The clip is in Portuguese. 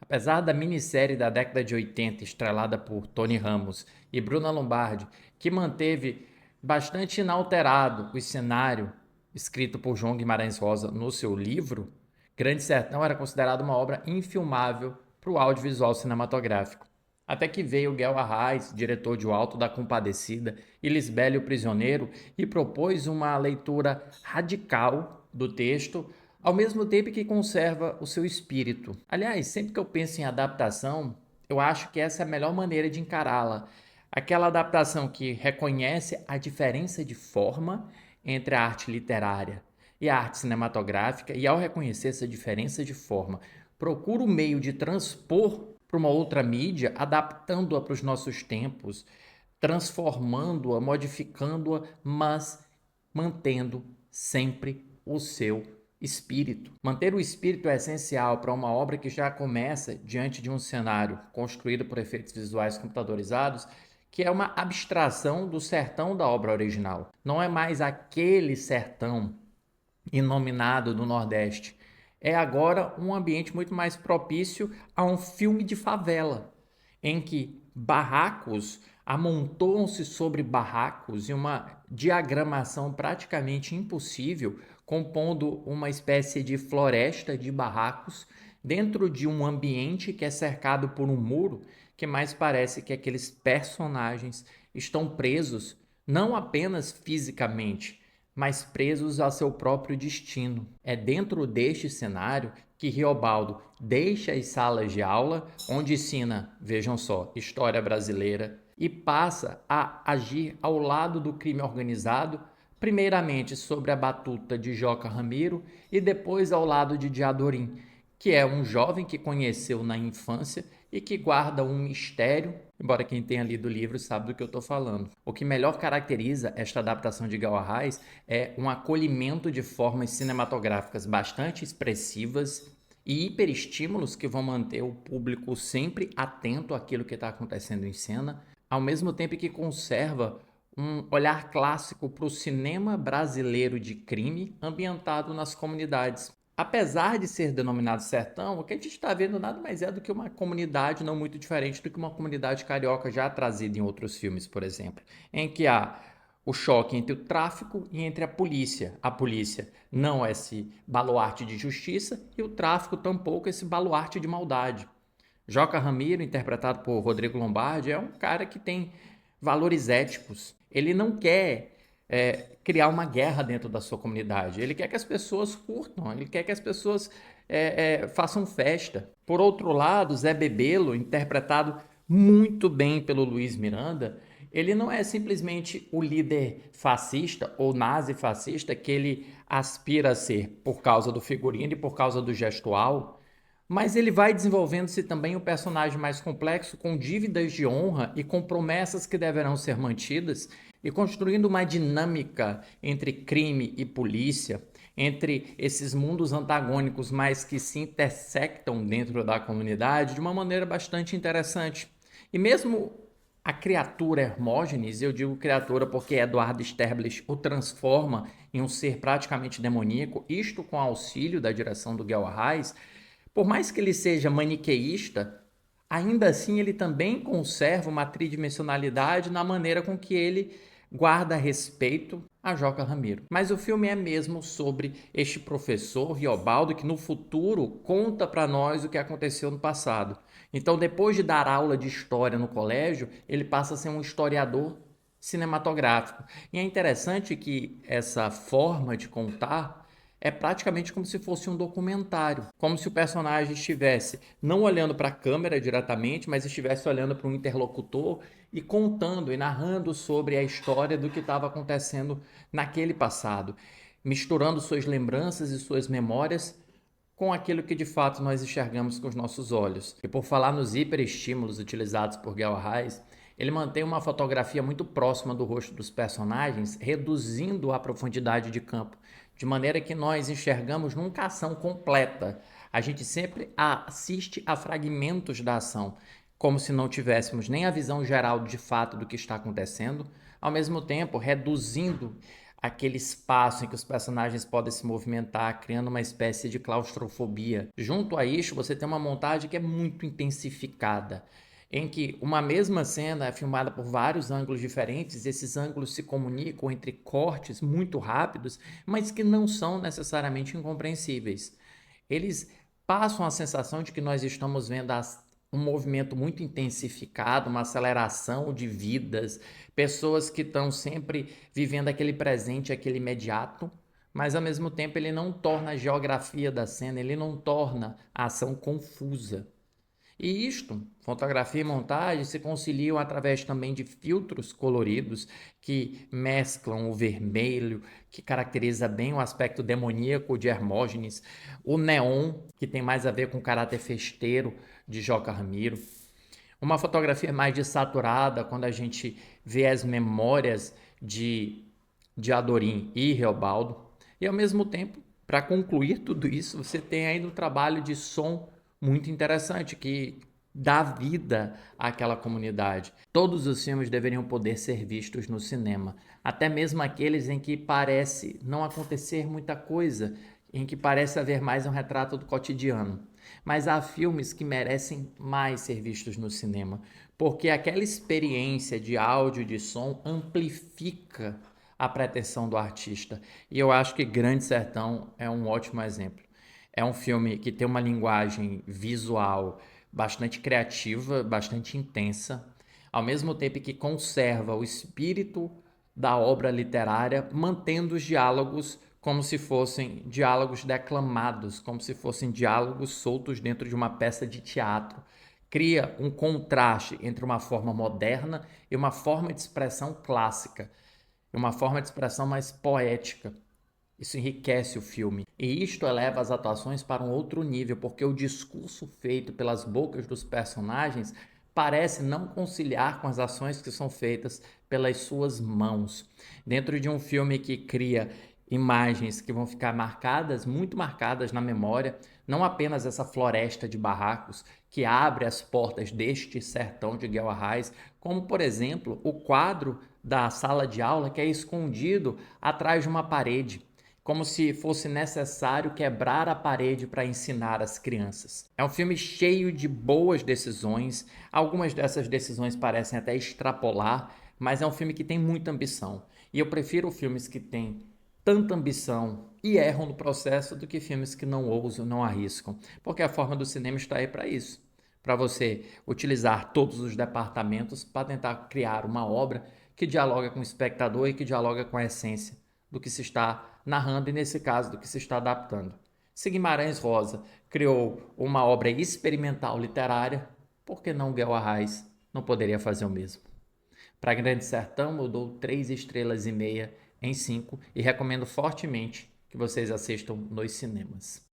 Apesar da minissérie da década de 80, estrelada por Tony Ramos e Bruna Lombardi, que manteve bastante inalterado o cenário escrito por João Guimarães Rosa no seu livro, Grande Sertão era considerado uma obra infilmável para o audiovisual cinematográfico. Até que veio Guel Arraes, diretor de O Alto da Compadecida, e Lisbélio o Prisioneiro, e propôs uma leitura radical do texto, ao mesmo tempo que conserva o seu espírito. Aliás, sempre que eu penso em adaptação, eu acho que essa é a melhor maneira de encará-la. Aquela adaptação que reconhece a diferença de forma entre a arte literária e a arte cinematográfica, e ao reconhecer essa diferença de forma, procura o meio de transpor para uma outra mídia, adaptando-a para os nossos tempos, transformando-a, modificando-a, mas mantendo sempre o seu espírito. Manter o espírito é essencial para uma obra que já começa diante de um cenário construído por efeitos visuais computadorizados, que é uma abstração do sertão da obra original. Não é mais aquele sertão inominado do Nordeste. É agora um ambiente muito mais propício a um filme de favela, em que barracos amontoam-se sobre barracos e uma diagramação praticamente impossível, compondo uma espécie de floresta de barracos dentro de um ambiente que é cercado por um muro que mais parece que aqueles personagens estão presos não apenas fisicamente, mas presos a seu próprio destino. É dentro deste cenário que Riobaldo deixa as salas de aula, onde ensina, vejam só, história brasileira, e passa a agir ao lado do crime organizado, primeiramente sobre a batuta de Joca Ramiro e depois ao lado de Diadorim, que é um jovem que conheceu na infância e que guarda um mistério, embora quem tenha lido o livro sabe do que eu estou falando. O que melhor caracteriza esta adaptação de Guel Arraes é um acolhimento de formas cinematográficas bastante expressivas e hiperestímulos que vão manter o público sempre atento àquilo que está acontecendo em cena, ao mesmo tempo que conserva um olhar clássico para o cinema brasileiro de crime ambientado nas comunidades. Apesar de ser denominado sertão, o que a gente está vendo nada mais é do que uma comunidade não muito diferente do que uma comunidade carioca já trazida em outros filmes, por exemplo, em que há o choque entre o tráfico e entre a polícia. A polícia não é esse baluarte de justiça e o tráfico tampouco esse baluarte de maldade. Joca Ramiro, interpretado por Rodrigo Lombardi, é um cara que tem valores éticos. Ele não quer criar uma guerra dentro da sua comunidade. Ele quer que as pessoas curtam, ele quer que as pessoas façam festa. Por outro lado, Zé Bebelo, interpretado muito bem pelo Luiz Miranda, ele não é simplesmente o líder fascista ou nazi-fascista que ele aspira a ser por causa do figurino e por causa do gestual, mas ele vai desenvolvendo-se também um personagem mais complexo, com dívidas de honra e com promessas que deverão ser mantidas, e construindo uma dinâmica entre crime e polícia, entre esses mundos antagônicos, mas que se intersectam dentro da comunidade de uma maneira bastante interessante. E mesmo a criatura Hermógenes, eu digo criatura porque Eduardo Sterblich o transforma em um ser praticamente demoníaco, isto com auxílio da direção do Guel Arraes, por mais que ele seja maniqueísta, ainda assim ele também conserva uma tridimensionalidade na maneira com que ele guarda respeito a Joca Ramiro. Mas o filme é mesmo sobre este professor Riobaldo que no futuro conta para nós o que aconteceu no passado. Então, depois de dar aula de história no colégio, ele passa a ser um historiador cinematográfico. E é interessante que essa forma de contar é praticamente como se fosse um documentário, como se o personagem estivesse não olhando para a câmera diretamente, mas estivesse olhando para um interlocutor e contando e narrando sobre a história do que estava acontecendo naquele passado, misturando suas lembranças e suas memórias com aquilo que de fato nós enxergamos com os nossos olhos. E por falar nos hiperestímulos utilizados por Guel Arraes, ele mantém uma fotografia muito próxima do rosto dos personagens, reduzindo a profundidade de campo, de maneira que nós enxergamos nunca a ação completa. A gente sempre assiste a fragmentos da ação, como se não tivéssemos nem a visão geral de fato do que está acontecendo, ao mesmo tempo reduzindo aquele espaço em que os personagens podem se movimentar, criando uma espécie de claustrofobia. Junto a isso, você tem uma montagem que é muito intensificada, em que uma mesma cena é filmada por vários ângulos diferentes, esses ângulos se comunicam entre cortes muito rápidos, mas que não são necessariamente incompreensíveis. Eles passam a sensação de que nós estamos vendo um movimento muito intensificado, uma aceleração de vidas, pessoas que estão sempre vivendo aquele presente, aquele imediato, mas ao mesmo tempo ele não torna a geografia da cena, ele não torna a ação confusa. E isto, fotografia e montagem, se conciliam através também de filtros coloridos que mesclam o vermelho, que caracteriza bem o aspecto demoníaco de Hermógenes, o neon, que tem mais a ver com o caráter festeiro de Joca Ramiro, uma fotografia mais desaturada, quando a gente vê as memórias de Adorim e Reobaldo, e ao mesmo tempo, para concluir tudo isso, você tem ainda um trabalho de som muito interessante que dá vida àquela comunidade. Todos os filmes deveriam poder ser vistos no cinema, até mesmo aqueles em que parece não acontecer muita coisa, em que parece haver mais um retrato do cotidiano. Mas há filmes que merecem mais ser vistos no cinema, porque aquela experiência de áudio e de som amplifica a pretensão do artista. E eu acho que Grande Sertão é um ótimo exemplo. É um filme que tem uma linguagem visual bastante criativa, bastante intensa, ao mesmo tempo que conserva o espírito da obra literária, mantendo os diálogos como se fossem diálogos declamados, como se fossem diálogos soltos dentro de uma peça de teatro. Cria um contraste entre uma forma moderna e uma forma de expressão clássica, uma forma de expressão mais poética. Isso enriquece o filme. E isto eleva as atuações para um outro nível, porque o discurso feito pelas bocas dos personagens parece não conciliar com as ações que são feitas pelas suas mãos. Dentro de um filme que cria imagens que vão ficar marcadas, muito marcadas na memória, não apenas essa floresta de barracos que abre as portas deste sertão de Guel Arraes, como, por exemplo, o quadro da sala de aula que é escondido atrás de uma parede, como se fosse necessário quebrar a parede para ensinar as crianças. É um filme cheio de boas decisões, algumas dessas decisões parecem até extrapolar, mas é um filme que tem muita ambição. E eu prefiro filmes que têm tanta ambição e erram no processo do que filmes que não ousam, não arriscam, porque a forma do cinema está aí para isso, para você utilizar todos os departamentos para tentar criar uma obra que dialoga com o espectador e que dialoga com a essência do que se está narrando e, nesse caso, do que se está adaptando. Se Guimarães Rosa criou uma obra experimental literária, por que não Guel Arraes não poderia fazer o mesmo? Para Grande Sertão, eu dou 3 estrelas e meia em 5 e recomendo fortemente que vocês assistam nos cinemas.